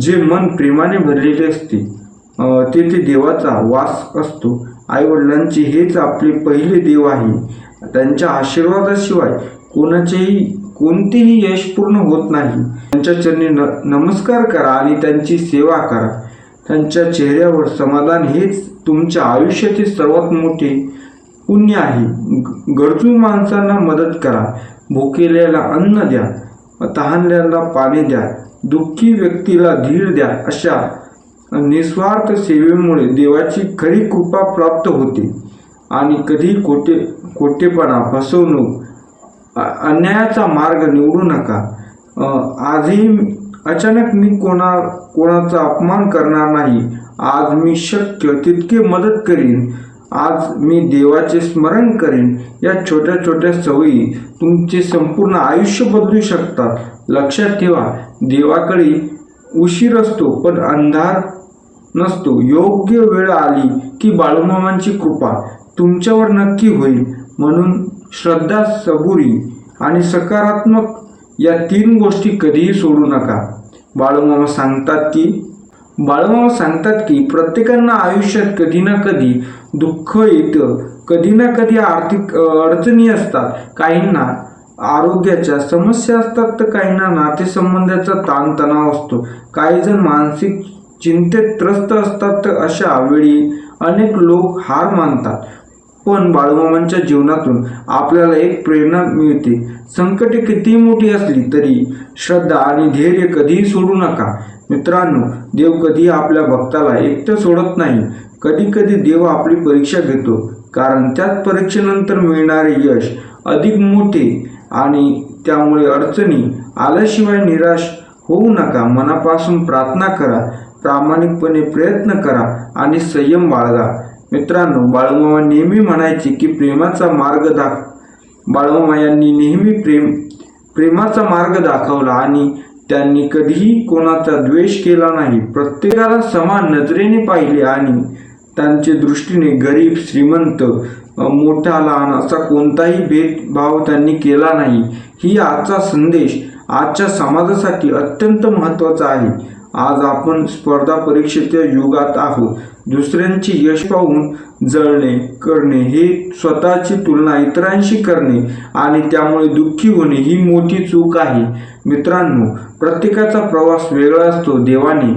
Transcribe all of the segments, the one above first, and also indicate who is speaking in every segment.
Speaker 1: जे मन प्रेमाने भरलेले असते तेथे देवाचा वास असतो. आईवडिलांचे हेच आपले पहिले देव आहे. त्यांच्या आशीर्वादाशिवाय कोणतेही यश पूर्ण होत नाही. त्यांच्या चरणी नमस्कार करा आणि त्यांची सेवा करा. त्यांच्या चेहऱ्यावर समाधान हेच तुमच्या आयुष्यातील सर्वात मोठे पुण्य आहे. गरजू माणसांना मदत करा, भुकेल्याला अन्न द्या, तहानलेल्याला पाणी द्या, दुःखी व्यक्तीला धीर द्या. अशा निस्वार्थ सेवेमुळे देवाची खरी कृपा प्राप्त होते. आणि कधी खोटेपणा, फसवणूक, अन्यायाचा मार्ग निवडू नका. आजही अचानक मी कोणाचा अपमान करणार नाही. आज मी शक्य तितके मदत करीन. आज मी देवाचे स्मरण करीन. या छोट्या छोट्या सवयी तुमचे संपूर्ण आयुष्य बदलू शकतात. लक्षात ठेवा, देवाकडे उशीर असतो पण अंधार नसतो. योग्य वेळ आली की बाळूमामांची कृपा तुमच्यावर नक्की होईल. म्हणून श्रद्धा, सबुरी आणि सकारात्मक या 3 गोष्टी कधीही सोडू नका. बाळूमामा सांगतात की प्रत्येकांना आयुष्यात कधी ना कधी दुःख येतं, कधी ना कधी आर्थिक अडचणी असतात, काहींना आरोग्याच्या समस्या असतात, तर काहींना नातेसंबंधाचा ताणतणाव असतो, काही जण मानसिक चिंतेत त्रस्त असतात. तर अशा वेळी अनेक लोक हार मानतात. पण बाळूमामांच्या जीवनातून आपल्याला एक प्रेरणा मिळते. संकटे किती मोठी असली तरी श्रद्धा आणि धैर्य कधीही सोडू नका. मित्रांनो, देव कधी आपल्या भक्ताला एकटं सोडत नाही. कधी कधी देव आपली परीक्षा घेतो, कारण त्याच परीक्षेनंतर मिळणारे यश अधिक मोठे. आणि त्यामुळे अडचणी आल्याशिवाय निराश होऊ नका. मनापासून प्रार्थना करा, प्रामाणिकपणे प्रयत्न करा आणि संयम बाळगा. मित्रांनो, बाळूमामा नेहमी म्हणायचे की बाळूमामा यांनी नेहमी प्रेमाचा मार्ग दाखवला आणि त्यांनी कधीही कोणाचा द्वेष केला नाही. प्रत्येकाला समान नजरेने पाहिले आणि त्यांच्या दृष्टीने गरीब, श्रीमंत, मोठा, लहान असा कोणताही भेदभाव त्यांनी केला नाही. ही आजचा संदेश आजच्या समाजासाठी अत्यंत महत्त्वाचा आहे. आज आपण स्पर्धा परीक्षेच्या युगात आहोत. दुसऱ्यांचे यश पाहून जळणे, करणे, हे स्वतःची तुलना इतरांशी करणे आणि त्यामुळे दुःखी होणे ही मोठी चूक आहे. मित्रांनो, प्रत्येकाचा प्रवास वेगळा असतो. देवाने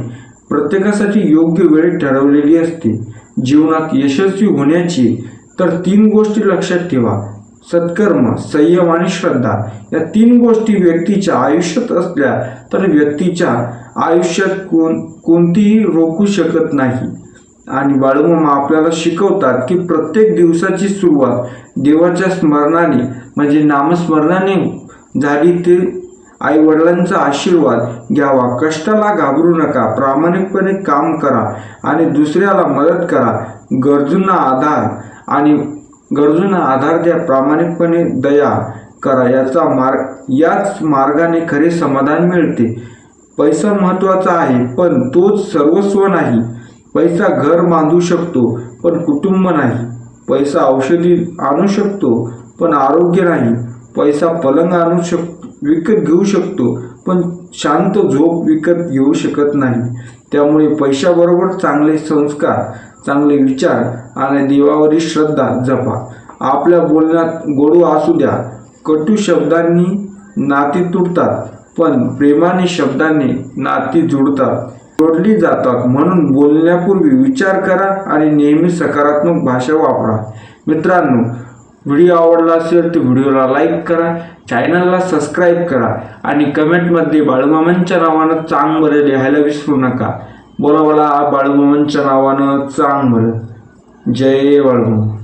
Speaker 1: प्रत्येकासाठी योग्य वेळ ठरवलेली असते. जीवनात यशस्वी होण्याची तर 3 गोष्टी लक्षात ठेवा: सत्कर्म, संयम आणि श्रद्धा. या 3 गोष्टी व्यक्तीच्या आयुष्यात असल्या तर व्यक्तीच्या आयुष्यात कोणतीही रोखू शकत नाही. आणि बाळूमामा आपल्याला शिकवतात की प्रत्येक दिवसाची सुरुवात देवाच्या स्मरणाने म्हणजे नामस्मरणाने झाली. ते आईवडिलांचा आशीर्वाद घ्यावा, कष्टाला घाबरू नका, प्रामाणिकपणे काम करा आणि दुसऱ्याला मदत करा. गरजूंना आधार द्या, प्रामाणिकपणे दया करा. याच मार्गाने खरे समाधान मिळते. पैसा महत्त्वाचा आहे पण तोच सर्वस्व नाही. पैसा घर बांधू शकतो पण कुटुंब नाही. पैसा औषधी आणू शकतो पण आरोग्य नाही. पैसा पलंग विकत घेऊ शकतो पण शांत झोप विकत घेऊ शकत नाही. त्यामुळे पैशाबरोबर चांगले संस्कार, चांगले विचार आणि देवावरील श्रद्धा जपा. आपल्या बोलण्यात गोडवा असू द्या. कटू शब्दांनी नाती तुटतात पण प्रेमाने शब्दांनी नाती जोडली जातात. म्हणून बोलण्यापूर्वी विचार करा आणि नेहमी सकारात्मक भाषा वापरा. मित्रांनो, व्हिडिओ आवडला असेल तर व्हिडिओला लाईक करा, चॅनलला सबस्क्राईब करा आणि कमेंटमध्ये बाळूमामांच्या नावानं चांग बरं लिहायला विसरू नका. बोला बाळूमामांच्या नावानं चांग बरं. जय बाळूमामा.